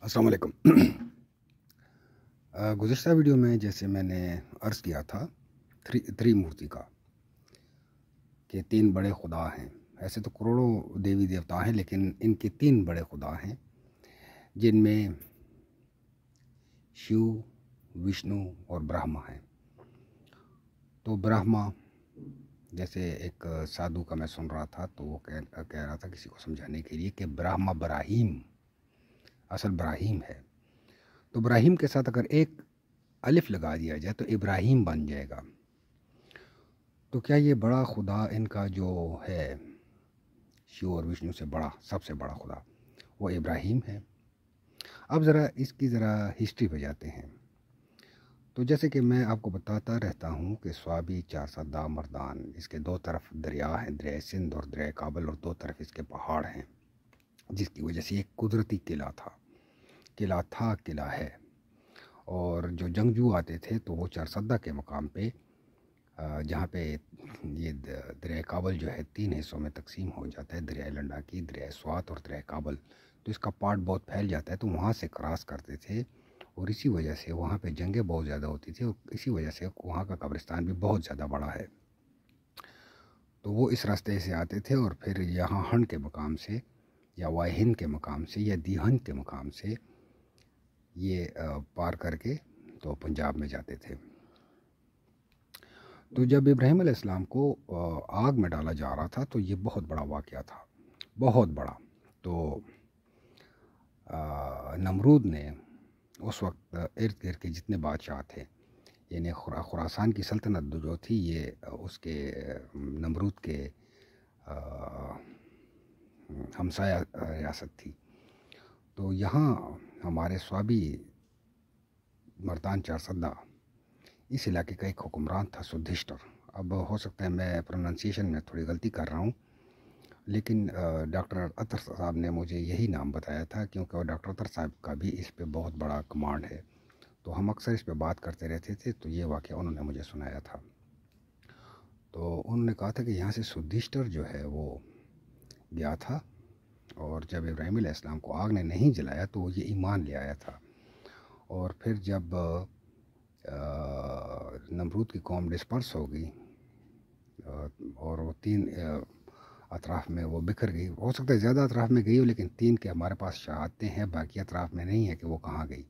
अस्सलाम वालेकुम। गुज़िश्ता वीडियो में जैसे मैंने अर्ज़ किया था त्रिमूर्ति का कि तीन बड़े खुदा हैं। ऐसे तो करोड़ों देवी देवता हैं, लेकिन इनके तीन बड़े खुदा हैं जिनमें शिव, विष्णु और ब्रह्मा हैं। तो ब्रह्मा, जैसे एक साधु का मैं सुन रहा था तो वो कह रहा था किसी को समझाने के लिए कि ब्रह्मा ब्राहीम असल ब्राहीम है। तो इब्राहिम के साथ अगर एक अलिफ लगा दिया जाए तो इब्राहिम बन जाएगा। तो क्या ये बड़ा खुदा इनका जो है शिव और विष्णु से बड़ा, सबसे बड़ा खुदा वो इब्राहिम है। अब ज़रा इसकी ज़रा हिस्ट्री पे जाते हैं। तो जैसे कि मैं आपको बताता रहता हूँ कि स्वाबी, चारसदा, मर्दान, इसके दो तरफ दरिया हैं, दरिया सिंध और दरिया काबल, और दो तरफ इसके पहाड़ हैं, जिसकी वजह से एक कुदरती किला है। और जो जंगजू आते थे तो वो चारसदा के मकाम पे, जहाँ पे ये दरिया काबल जो है तीन हिस्सों में तकसीम हो जाता है, दरिया लंडाकी, दरिया स्वात और दरिया काबल। तो इसका पार्ट बहुत फैल जाता है, तो वहाँ से क्रॉस करते थे और इसी वजह से वहाँ पे जंगें बहुत ज़्यादा होती थी और इसी वजह से वहाँ का कब्रिस्तान भी बहुत ज़्यादा बड़ा है। तो वो इस रास्ते से आते थे और फिर यहाँ हंड के मकाम से या वाहिन के मकाम से या दीहन के मकाम से ये पार करके तो पंजाब में जाते थे। तो जब इब्राहिम अलैहिस्सलाम को आग में डाला जा रहा था तो ये बहुत बड़ा वाक़या था, बहुत बड़ा। तो नमरूद ने उस वक्त इर्द गिर्द के जितने बादशाह थे, यानी खुरासान की सल्तनत जो थी ये उसके नमरूद के हमसाया रियासत थी। तो यहाँ हमारे स्वाबी मर्दान चारसदा, इस इलाके का एक हुक्मरान था सुधिष्टर। अब हो सकता है मैं प्रोनाउंसिएशन में थोड़ी गलती कर रहा हूँ, लेकिन डॉक्टर अतर साहब ने मुझे यही नाम बताया था, क्योंकि डॉक्टर अतर साहब का भी इस पे बहुत बड़ा कमांड है। तो हम अक्सर इस पे बात करते रहते थे, तो ये वाक़या उन्होंने मुझे सुनाया था। तो उन्होंने कहा था कि यहाँ से सुधिष्टर जो है वो गया था और जब इब्राहिम अलैहिस्सलाम को आग ने नहीं जलाया तो वो ये ईमान ले आया था। और फिर जब नमरूद की कौम डिस्पर्स हो गई और वो तीन अतराफ़ में वो बिखर गई, हो सकता है ज़्यादा अतराफ़ में गई हो, लेकिन तीन के हमारे पास शहादतें हैं, बाकी अतराफ़ में नहीं है कि वो कहाँ गई।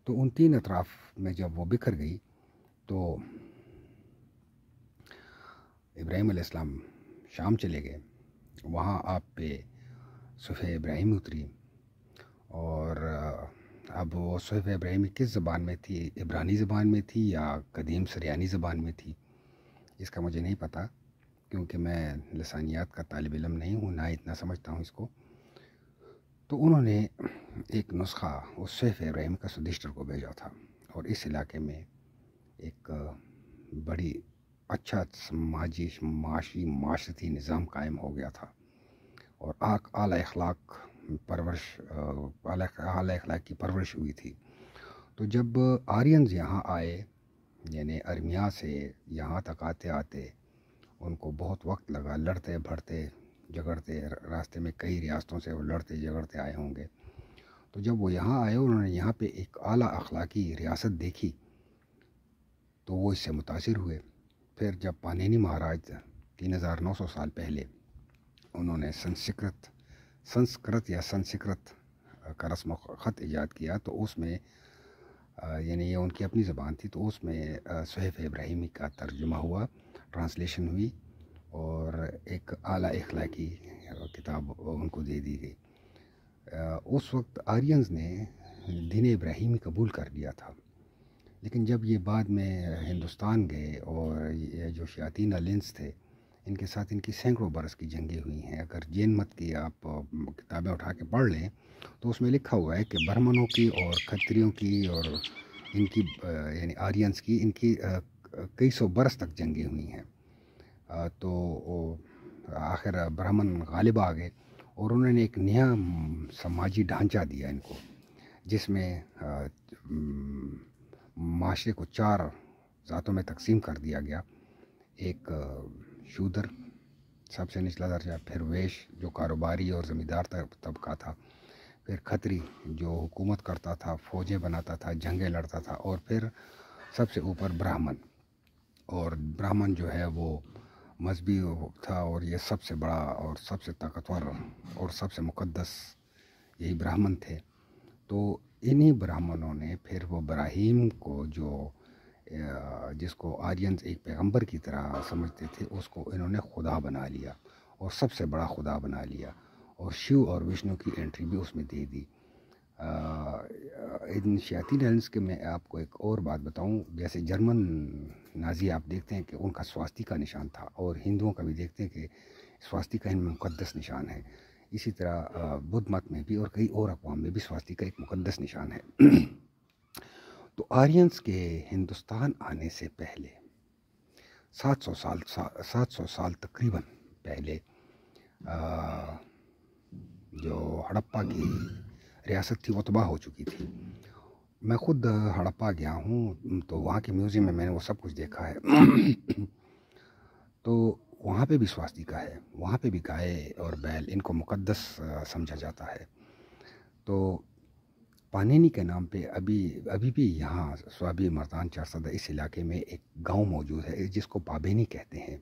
तो उन तीन अतराफ़ में जब वो बिखर गई तो इब्राहिम अलैहिस्सलाम शाम चले गए। वहाँ आप पे सुफ़े इब्राहिम उतरी और अब वो सुफ़े इब्राहिमी किस ज़बान में थी, इब्रानी ज़बान में थी या कदीम सरियानी ज़बान में थी, इसका मुझे नहीं पता, क्योंकि मैं लसानियात का तालिब इल्म नहीं हूँ, ना इतना समझता हूँ इसको। तो उन्होंने एक नुस्खा उस सुफ़े इब्राहिम का सुधिष्टर को भेजा था और इस इलाके में एक बड़ी अच्छा समाजी माशी माशरती निज़ाम कायम हो गया था और आला अखलाक की परवरिश हुई थी। तो जब आर्यंस यहाँ आए, यानी अरमिया से यहाँ तक आते आते उनको बहुत वक्त लगा, लड़ते भड़ते झगड़ते, रास्ते में कई रियासतों से वो लड़ते झगड़ते आए होंगे। तो जब वो यहाँ आए, उन्होंने यहाँ पे एक आला अखलाकी रियासत देखी तो वो इससे मुतासिर हुए। फिर जब पानीनी महाराज 3900 साल पहले उन्होंने संस्कृत का रस्म ख़त ईजाद किया, तो उसमें यानी ये उनकी अपनी ज़बान थी, तो उसमें सुहैफ इब्राहिमी का तर्जुमा हुआ, ट्रांसलेशन हुई और एक आला अखलाकी किताब उनको दे दी गई। उस वक्त आर्यंस ने दीन इब्राहिमी कबूल कर लिया था, लेकिन जब ये बाद में हिंदुस्तान गए और ये जो शयातीन अलिंस थे, इनके साथ इनकी सैकड़ों बरस की जंगें हुई हैं। अगर जैन मत की आप किताबें उठा के पढ़ लें तो उसमें लिखा हुआ है कि ब्राह्मणों की और खत्रियों की और इनकी यानी आर्यंस की, इनकी कई सौ बरस तक जंगें हुई हैं। तो आखिर ब्राह्मण गालिब आ गए और उन्होंने एक नया समाजी ढांचा दिया इनको, जिसमें माशरे को चार ज़ातों में तकसीम कर दिया गया। एक शूदर, सबसे निचला दर्जा, फिर वेश जो कारोबारी और ज़मींदार तबका था, پھر کھتری جو حکومت کرتا تھا، فوجیں بناتا تھا، جنگیں لڑتا تھا، اور پھر سب سے اوپر براہمن. اور براہمن جو ہے وہ مذہبی تھا، اور یہ سب سے بڑا اور سب سے طاقتور اور سب سے مقدس یہی براہمن تھے. تو انہی براہمنوں نے پھر وہ براہیم کو جس کو آرینز ایک پیغمبر کی طرح سمجھتے تھے، اس کو انہوں نے خدا بنا لیا اور سب سے بڑا خدا بنا لیا، اور شیو اور وشنو کی انٹری بھی اس میں دے دی. ان شیاطین ایلنس کے میں آپ کو ایک اور بات بتاؤں. جیسے جرمن نازی آپ دیکھتے ہیں کہ ان کا سواستی کا نشان تھا، اور ہندوؤں کا بھی دیکھتے ہیں کہ سواستی کا ان میں مقدس نشان ہے. اسی طرح بدھ مت میں بھی اور کئی اور اقوام میں بھی سواستی کا ایک مقدس نشان ہے. تو آرینز کے ہندوستان آنے سے پہلے 700 سال تقریباً پہلے جو ہڑپا کی ریاست تھی وہ تباہ ہو چکی تھی. میں خود ہڑپا گیا ہوں، تو وہاں کے میوزیم میں میں نے وہ سب کچھ دیکھا ہے. تو وہاں پہ بھی سواستیکا ہے، وہاں پہ بھی گائے اور بیل ان کو مقدس سمجھا جاتا ہے. تو پانینی کے نام پہ ابھی بھی یہاں سوابی مردان چارسدہ اس علاقے میں ایک گاؤں موجود ہے جس کو پابینی کہتے ہیں.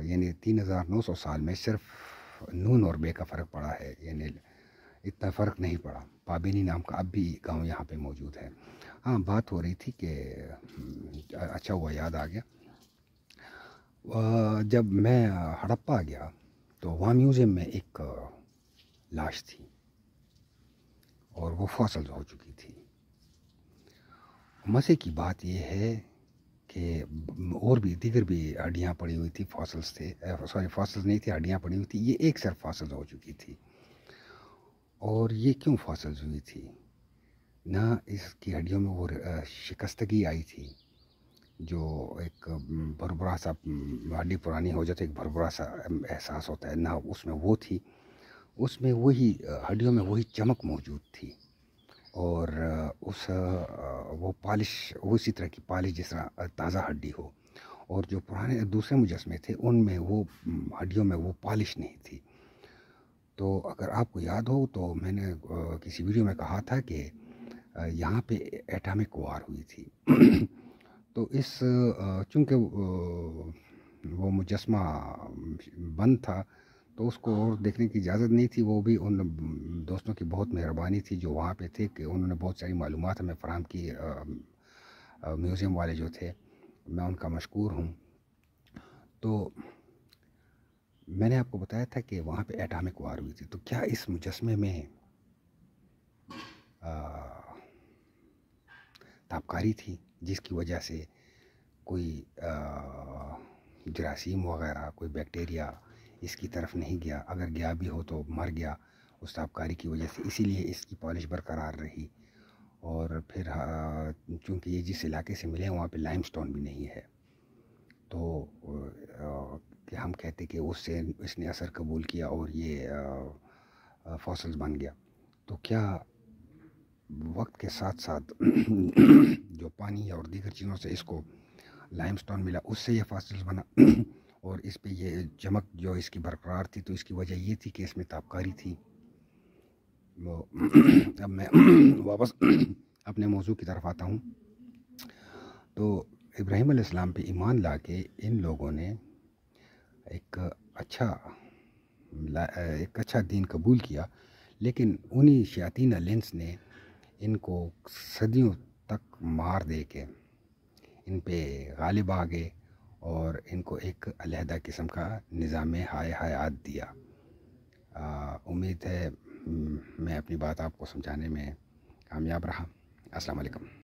یعنی 3900 سال میں صرف نون اور بے کا فرق پڑا ہے، یعنی اتنا فرق نہیں پڑا. پابینی نام کا اب بھی گاؤں یہاں پہ موجود ہے. ہاں، بات ہو رہی تھی کہ اچھا ہوا یاد آ گیا. جب میں ہڑپا گیا تو وہاں میوزیم میں ایک لاش تھی اور وہ فاسلز ہو چکی تھی. مزے کی بات یہ ہے کہ اور بھی دیگر بھی ہڈیاں پڑی ہوئی تھی، فاسلز تھے، فاسلز نہیں تھی، ہڈیاں پڑی ہوئی تھی. یہ ایک صرف فاسلز ہو چکی تھی. اور یہ کیوں فاسلز ہوئی تھی؟ نہ اس کی ہڈیوں میں وہ شکستگی آئی تھی جو ایک بھربھرا سا، ہڈی پرانی ہو جاتی ایک بھربھرا سا احساس ہوتا ہے، نہ اس میں وہ تھی. اس میں وہی ہڈیوں میں وہی چمک موجود تھی، اور وہ پالش اسی طرح کی پالش جس طرح تازہ ہڈی ہو. اور جو پرانے دوسرے مجسمے تھے ان میں وہ ہڈیوں میں وہ پالش نہیں تھی. تو اگر آپ کو یاد ہو تو میں نے کسی ویڈیو میں کہا تھا کہ یہاں پہ ایٹامک وار ہوئی تھی. تو چونکہ وہ مجسمہ بند تھا تو اس کو اور دیکھنے کی اجازت نہیں تھی. وہ بھی ان دوستوں کی بہت مہربانی تھی جو وہاں پہ تھے کہ انہوں نے بہت ساری معلومات ہمیں فراہم کی. میوزیم والے جو تھے، میں ان کا مشکور ہوں. تو میں نے آپ کو بتایا تھا کہ وہاں پہ ایٹامک وار ہوئی تھی. تو کیا اس مجسمے میں تابکاری تھی جس کی وجہ سے کوئی جراثیم وغیرہ، کوئی بیکٹیریا اس کی طرف نہیں گیا؟ اگر گیا بھی ہو تو مر گیا اس تابکاری کی وجہ سے، اسی لیے اس کی پالش برقرار رہی. اور پھر چونکہ یہ جس علاقے سے ملے وہاں پہ لائم سٹون بھی نہیں ہے، تو کہ ہم کہتے کہ اس نے اثر قبول کیا اور یہ فاسلز بن گیا. تو کیا وقت کے ساتھ ساتھ جو پانی اور دیگر چیزوں سے اس کو لائم سٹون ملا، اس سے یہ فاسلز بنا اور اس پہ یہ چمک جو اس کی برقرار تھی؟ تو اس کی وجہ یہ تھی کہ اس میں تابکاری تھی. اب میں واپس اپنے موضوع کی طرف آتا ہوں. تو ابراہیم علیہ السلام پہ ایمان لا کے ان لوگوں نے ایک اچھا دین قبول کیا، لیکن انہی شیاطین الانس نے ان کو صدیوں تک مار دے کے ان پہ غالب آ گئے اور ان کو ایک علیحدہ قسم کا نظام حیات دیا. امید ہے میں اپنی بات آپ کو سمجھانے میں کامیاب رہا. السلام علیکم.